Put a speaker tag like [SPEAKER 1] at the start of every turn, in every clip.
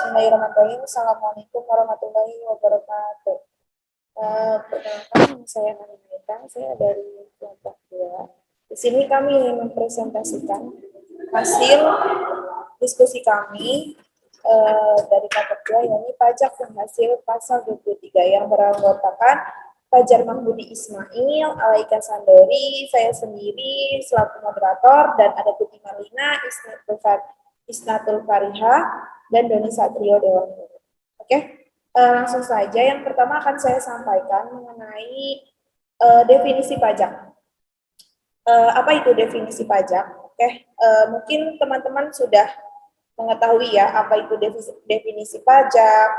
[SPEAKER 1] Bismillahirrahmanirrahim. Assalamualaikum warahmatullahi wabarakatuh. Perkenalkan, saya Nani Maita. Saya dari kelompok 2. Di sini kami mempresentasikan hasil diskusi kami dari kelompok 2, yakni pajak penghasil pasal 23 yang beranggotakan Fajar Mahmudi Ismail, Alaika Sandori, saya sendiri selaku moderator, dan ada Tuti Marlina, Isnatul Fariha, dan Doni Satrio Dewan. Oke, langsung saja. Yang pertama akan saya sampaikan mengenai definisi pajak. Apa itu definisi pajak? Oke, mungkin teman-teman sudah mengetahui ya apa itu definisi pajak,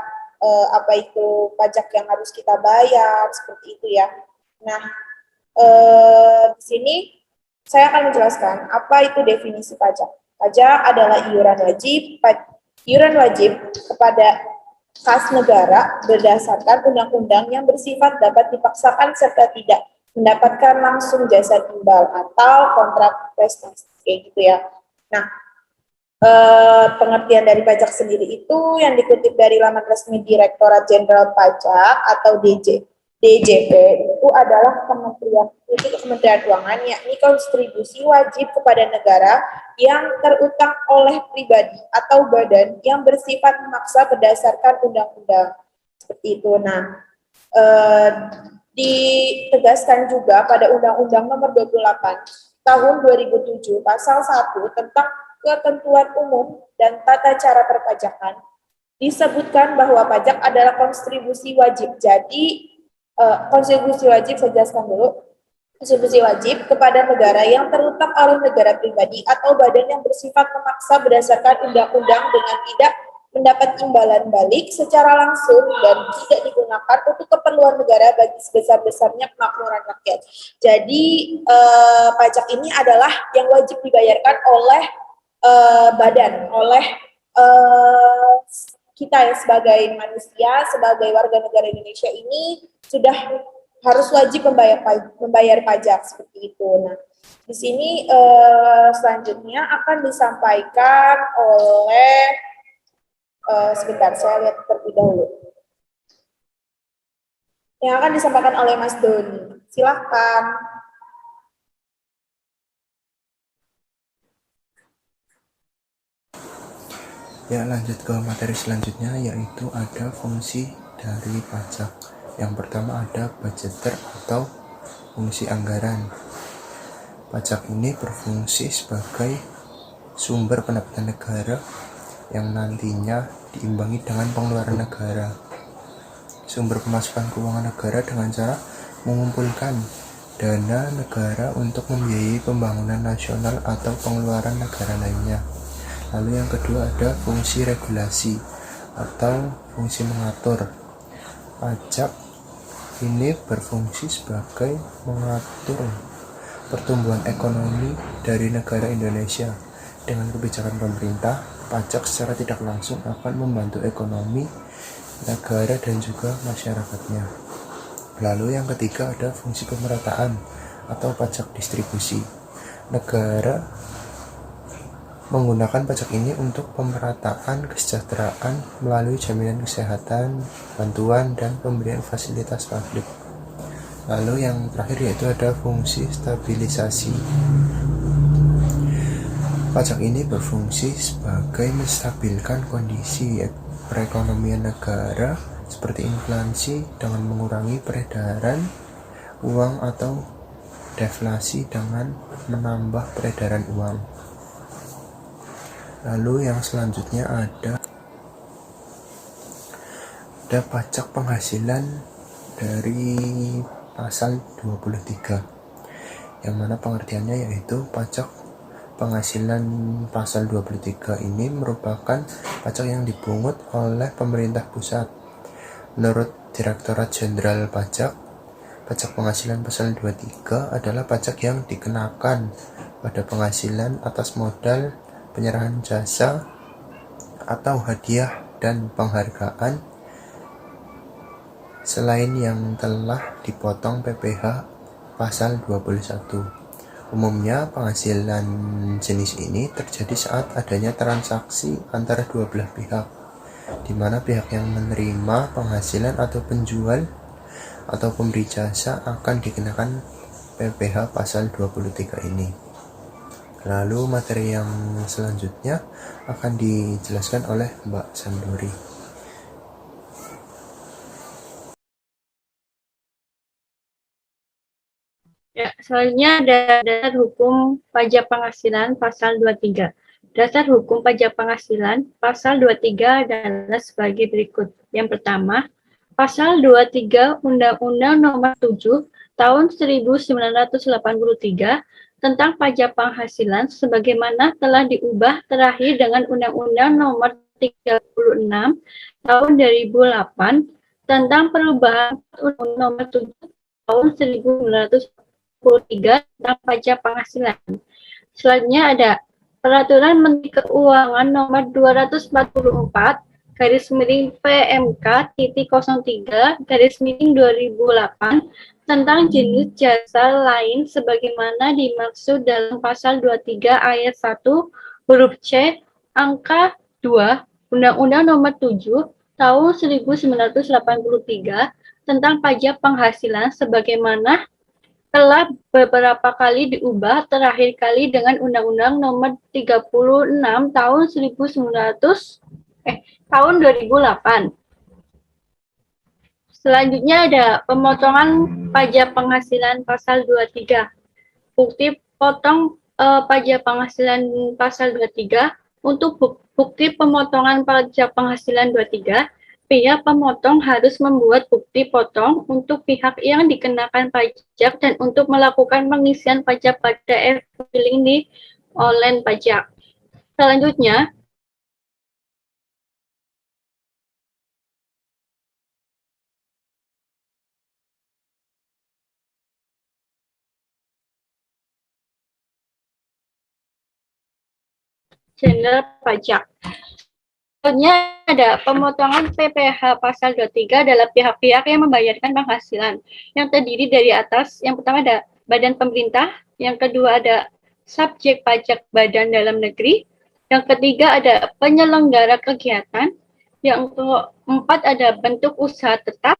[SPEAKER 1] apa itu pajak yang harus kita bayar, seperti itu ya. Nah, di sini saya akan menjelaskan apa itu definisi pajak. Pajak adalah iuran wajib kepada kas negara berdasarkan undang-undang yang bersifat dapat dipaksakan serta tidak mendapatkan langsung jasa timbal atau kontrak prestasi, kayak gitu ya. Nah, pengertian dari pajak sendiri itu yang dikutip dari laman resmi Direktorat Jenderal Pajak atau DJP itu adalah Kementerian Keuangan, yakni kontribusi wajib kepada negara yang terutang oleh pribadi atau badan yang bersifat memaksa berdasarkan undang-undang, seperti itu. Nah, ditegaskan juga pada Undang-Undang Nomor 28 Tahun 2007 Pasal 1 tentang ketentuan umum dan tata cara perpajakan, disebutkan bahwa pajak adalah kontribusi wajib. Jadi kontribusi wajib, saya jelaskan dulu. Kontribusi wajib kepada negara yang terutang oleh negara pribadi atau badan yang bersifat memaksa berdasarkan undang-undang dengan tidak mendapat imbalan balik secara langsung dan tidak digunakan untuk keperluan negara bagi sebesar-besarnya kemakmuran rakyat. Jadi pajak ini adalah yang wajib dibayarkan oleh badan, oleh kita ya, sebagai manusia, sebagai warga negara Indonesia ini sudah harus wajib membayar pajak, seperti itu. Nah, di sini selanjutnya akan disampaikan oleh sebentar, saya lihat terlebih dahulu. Yang akan disampaikan oleh Mas Doni. Silahkan.
[SPEAKER 2] Ya, lanjut ke materi selanjutnya, yaitu ada fungsi dari pajak. Yang pertama ada budgeter atau fungsi anggaran. Pajak ini berfungsi sebagai sumber pendapatan negara yang nantinya diimbangi dengan pengeluaran negara. Sumber pemasukan keuangan negara dengan cara mengumpulkan dana negara untuk membiayai pembangunan nasional atau pengeluaran negara lainnya. Lalu yang kedua ada fungsi regulasi atau fungsi mengatur. Pajak ini berfungsi sebagai mengatur pertumbuhan ekonomi dari negara Indonesia. Dengan kebijakan pemerintah, pajak secara tidak langsung akan membantu ekonomi negara dan juga masyarakatnya. Lalu yang ketiga ada fungsi pemerataan atau pajak distribusi. Negara menggunakan pajak ini untuk pemerataan kesejahteraan melalui jaminan kesehatan, bantuan, dan pemberian fasilitas publik. Lalu yang terakhir yaitu ada fungsi stabilisasi. Pajak ini berfungsi sebagai menstabilkan kondisi perekonomian negara seperti inflasi dengan mengurangi peredaran uang atau deflasi dengan menambah peredaran uang. Lalu yang selanjutnya ada pajak penghasilan dari pasal 23, yang mana pengertiannya yaitu pajak penghasilan pasal 23 ini merupakan pajak yang dipungut oleh pemerintah pusat. Menurut Direktorat Jenderal Pajak, pajak penghasilan pasal 23 adalah pajak yang dikenakan pada penghasilan atas modal penyerahan jasa atau hadiah dan penghargaan selain yang telah dipotong PPh pasal 21. Umumnya penghasilan jenis ini terjadi saat adanya transaksi antara dua belah pihak, di mana pihak yang menerima penghasilan atau penjual atau pemberi jasa akan dikenakan PPh pasal 23 ini. Lalu materi yang selanjutnya akan dijelaskan oleh Mbak Sandori.
[SPEAKER 3] Ya, selanjutnya ada dasar hukum pajak penghasilan pasal 23. Dasar hukum pajak penghasilan pasal 23 adalah sebagai berikut. Yang pertama, pasal 23 Undang-Undang Nomor 7 Tahun 1983 tentang pajak penghasilan sebagaimana telah diubah terakhir dengan Undang-Undang Nomor 36 Tahun 2008 tentang perubahan Undang-Undang Nomor 7 Tahun 1983 tentang pajak penghasilan. Selanjutnya ada Peraturan Menteri Keuangan Nomor 244 garis miring PMK titik 03 garis miring 2008 tentang jenis jasa lain sebagaimana dimaksud dalam pasal 23 ayat 1 huruf C angka 2 Undang-Undang Nomor 7 Tahun 1983 tentang pajak penghasilan sebagaimana telah beberapa kali diubah, terakhir kali dengan Undang-Undang Nomor 36 tahun 2008. Selanjutnya ada pemotongan pajak penghasilan pasal 23. Bukti potong pajak penghasilan pasal 23 untuk bukti pemotongan pajak penghasilan 23. Pihak pemotong harus membuat bukti potong untuk pihak yang dikenakan pajak dan untuk melakukan pengisian pajak pada e-filing di online pajak. Selanjutnya, jenderal pajak. Selanjutnya ada pemotongan PPh pasal 23 adalah pihak-pihak yang membayarkan penghasilan yang terdiri dari atas. Yang pertama ada badan pemerintah, yang kedua ada subjek pajak badan dalam negeri, yang ketiga ada penyelenggara kegiatan, yang keempat ada bentuk usaha tetap,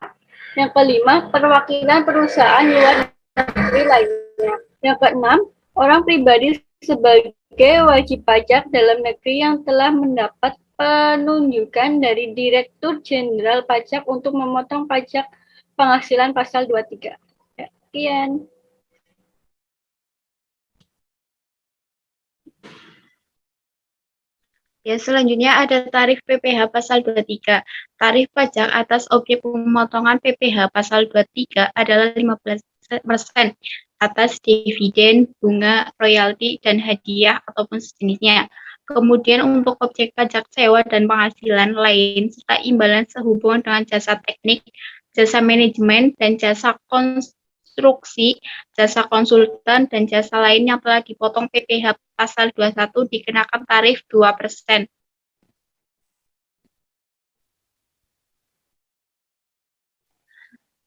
[SPEAKER 3] yang kelima perwakilan perusahaan luar negeri lainnya, yang keenam orang pribadi sebagai wajib pajak dalam negeri yang telah mendapat penunjukan dari Direktur Jenderal Pajak untuk memotong pajak penghasilan pasal 23. Sekian.
[SPEAKER 4] Ya, selanjutnya ada tarif PPh pasal 23. Tarif pajak atas objek pemotongan PPh pasal 23 adalah 15% atas dividen, bunga, royalti, dan hadiah ataupun sejenisnya. Kemudian untuk objek pajak sewa dan penghasilan lain serta imbalan sehubungan dengan jasa teknik, jasa manajemen, dan jasa konstruksi, jasa konsultan, dan jasa lain yang telah dipotong PPh pasal 21 dikenakan tarif 2%.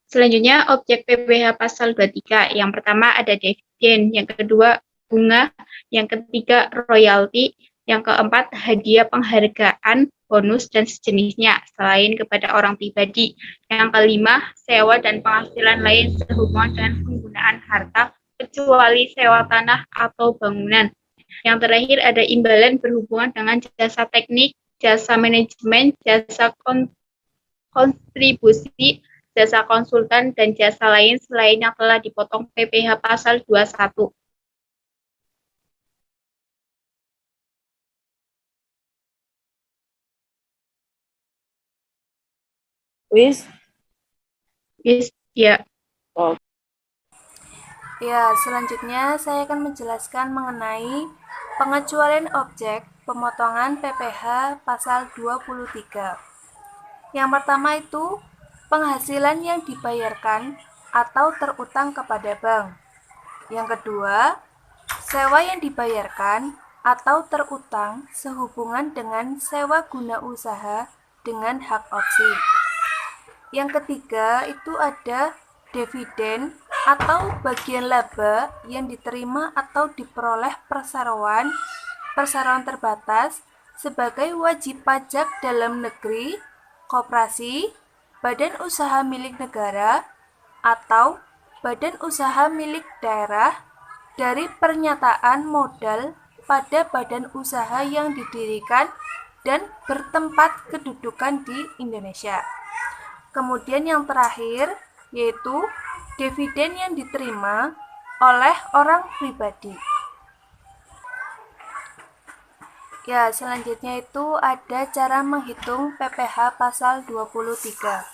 [SPEAKER 4] Selanjutnya, objek PPh pasal 23. Yang pertama ada dividen, yang kedua bunga, yang ketiga royalti, yang keempat hadiah penghargaan, bonus, dan sejenisnya, selain kepada orang pribadi. Yang kelima, sewa dan penghasilan lain sehubungan dengan penggunaan harta, kecuali sewa tanah atau bangunan. Yang terakhir ada imbalan berhubungan dengan jasa teknik, jasa manajemen, jasa kontribusi, jasa konsultan, dan jasa lain selain yang telah dipotong PPh pasal 21.
[SPEAKER 1] Wis?
[SPEAKER 4] Ya.
[SPEAKER 1] Ya, selanjutnya saya akan menjelaskan mengenai pengecualian objek pemotongan PPh pasal 23. Yang pertama itu penghasilan yang dibayarkan atau terutang kepada bank. Yang kedua, sewa yang dibayarkan atau terutang sehubungan dengan sewa guna usaha dengan hak opsi. Yang ketiga itu ada dividen atau bagian laba yang diterima atau diperoleh perseroan terbatas sebagai wajib pajak dalam negeri, koperasi, badan usaha milik negara, atau badan usaha milik daerah dari pernyataan modal pada badan usaha yang didirikan dan bertempat kedudukan di Indonesia. Kemudian yang terakhir yaitu dividen yang diterima oleh orang pribadi. Ya, selanjutnya itu ada cara menghitung PPh pasal 23.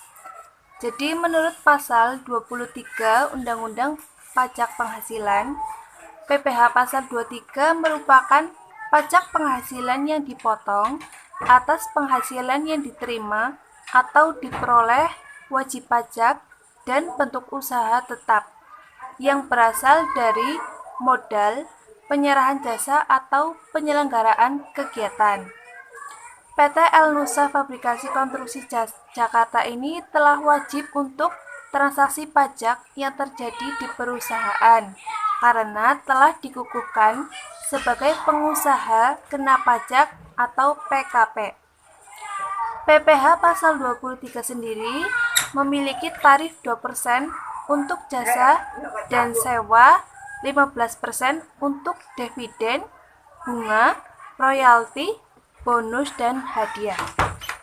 [SPEAKER 1] Jadi menurut pasal 23 Undang-Undang Pajak Penghasilan, PPh pasal 23 merupakan pajak penghasilan yang dipotong atas penghasilan yang diterima atau diperoleh wajib pajak dan bentuk usaha tetap yang berasal dari modal, penyerahan jasa atau penyelenggaraan kegiatan. PT El Nusa Fabrikasi Konstruksi Jakarta ini telah wajib untuk transaksi pajak yang terjadi di perusahaan karena telah dikukuhkan sebagai pengusaha kena pajak atau PKP. PPh pasal 23 sendiri memiliki tarif 2% untuk jasa dan sewa, 15% untuk dividen, bunga, royalti, bonus, dan hadiah.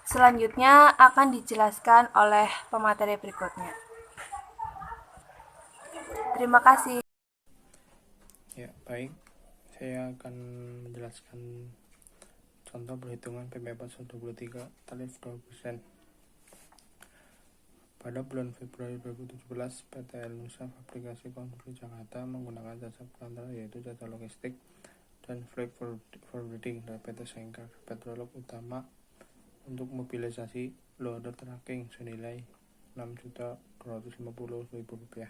[SPEAKER 1] Selanjutnya akan dijelaskan oleh pemateri berikutnya. Terima kasih.
[SPEAKER 2] Ya, baik. Saya akan menjelaskan contoh perhitungan PPh pasal 23 tarif 2%. Pada bulan Februari 2017, PT El Nusa Fabrikasi Konstruksi Jakarta menggunakan jasa perantara yaitu jasa logistik dan freight forwarding dari PT Sengkar Petrolog Utama untuk mobilisasi loader tracking senilai Rp6.250.000.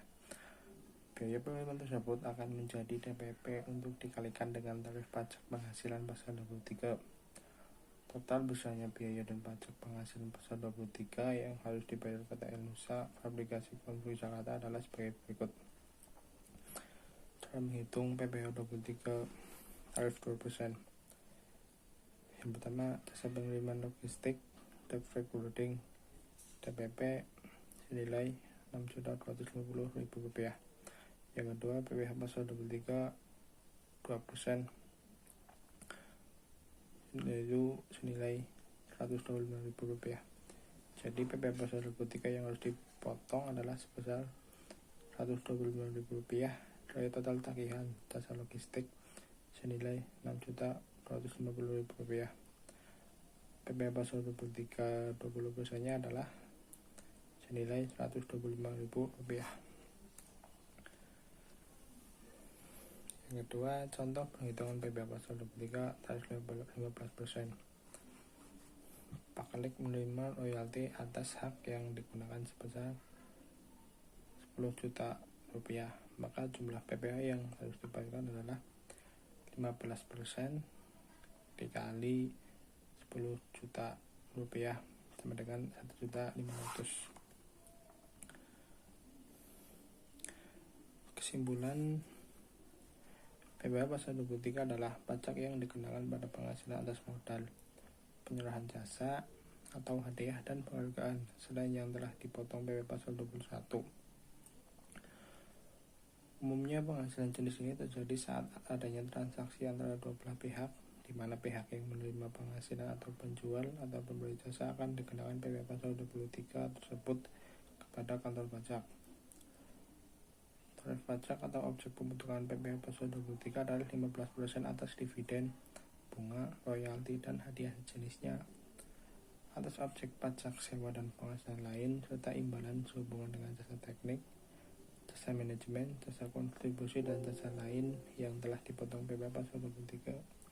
[SPEAKER 2] Biaya pengiriman tersebut akan menjadi DPP untuk dikalikan dengan tarif pajak penghasilan pasal 23. Total besarnya biaya dan pajak penghasilan pasal 23 yang harus dibayar PT El Nusa Fabrikasi Konstruksi Jakarta adalah sebagai berikut. Cara menghitung PPh 23 tarif 2%. Yang pertama, jasa pengiriman logistik dan freight forwarding DPP senilai Rp6.250.000. Yang kedua, PPh pasal 23 2% yaitu senilai Rp125.000. Jadi PPh pasal 23 yang harus dipotong adalah sebesar Rp125.000 dari total tagihan jasa logistik senilai Rp6.250.000. PPh pasal 23 20%-nya adalah senilai Rp125.000. Yang kedua, contoh penghitungan PPh pasal 23 tarif 15%. Paklik menerima royalti atas hak yang digunakan sebesar Rp10 juta, maka jumlah PPh yang harus dibayarkan adalah 15% dikali Rp10 juta sama dengan Rp1.500.000. Kesimpulan, PPh pasal 23 adalah pajak yang dikenakan pada penghasilan atas modal, penyerahan jasa atau hadiah dan penghargaan selain yang telah dipotong PPh pasal 21. Umumnya penghasilan jenis ini terjadi saat adanya transaksi antara dua belah pihak, di mana pihak yang menerima penghasilan atau penjual atau pemberi jasa akan dikenakan PPh pasal 23 tersebut kepada kantor pajak. Tarif pajak atau objek pembentukan PPh pasal 23 adalah 15% atas dividen, bunga, royalti, dan hadiah jenisnya, atas objek pajak sewa dan penghasilan lain, serta imbalan sehubungan dengan jasa teknik, jasa manajemen, jasa kontribusi, dan jasa lain yang telah dipotong PPh pasal 23